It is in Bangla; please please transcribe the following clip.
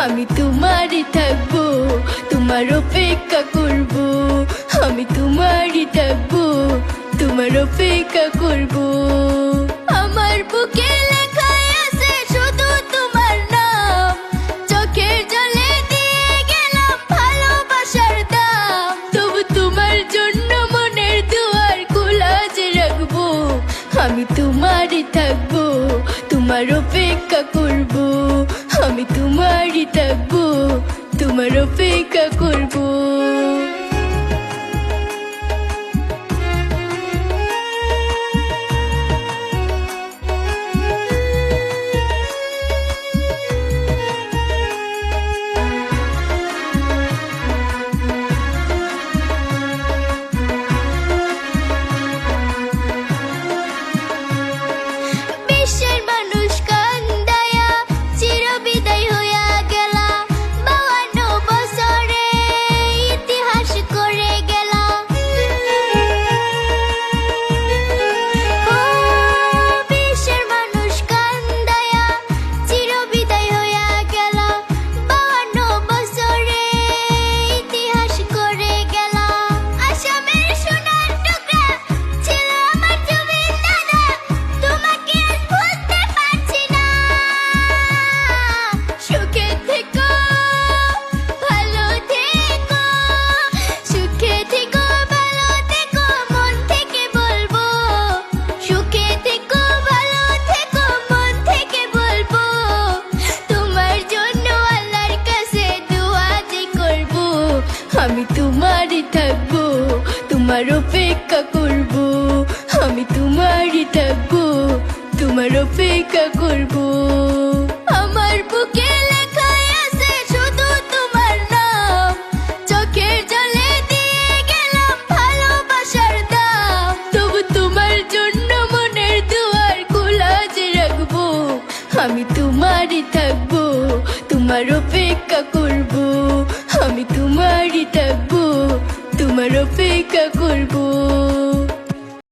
আমি তোমারই থাকবো, তোমার অপেক্ষা করবো। আমি তোমারই থাকবো, তোমার অপেক্ষা করবো। আমার বুকে লেখাই আছে শুধু তোমার নাম, চোখের জলে দিয়ে গেলাম ভালোবাসার দাম। তবু তোমার জন্য মনের দুয়ার খোলা যে রাখবো। আমি তোমারই থাকবো, তোমার অপেক্ষা করবো। আমি তোমারই থাকবো, তোমার অপেক্ষা করবো। বিশ্বের মানুষ কান্দায়া চিরবিদায় হইয়া গেলা, 52 বছরে ইতিহাস করে গেলা। বিশ্বের মানুষ কান্দায়া চিরবিদায় হইয়া গেলা, 52 বছরে ইতিহাস করে গেলা। আসামের সোনার টুকরা ছিল আমার জমির দাদা, তোমাকে আজ ভুলতে পারছি না। সুখে থেকো, ভালো থেকো, সুখে থেকো, ভালো থেকো, মন থেকে বলবো। সুখে থেকো, ভালো থেকো, মন থেকে বলবো। তোমার জন্য আল্লাহর কাছে দোয়া যে করবো। আমি তোমারই থাকবো, তোমার অপেক্ষা করবো। আমি তোমারই থাকবো, তোমার অপেক্ষা করবো। আমার বুকে লেখাই আছে শুধু তোমার নাম, চোখের জলে দিয়ে গেলাম ভালোবাসার দাম। তবু তোমার জন্য মনের দুয়ার খোলা যে রাখবো। আমি তোমারই থাকবো, তোমার অপেক্ষা করবো। আমি তোমারই থাকবো, তোমার অপেক্ষা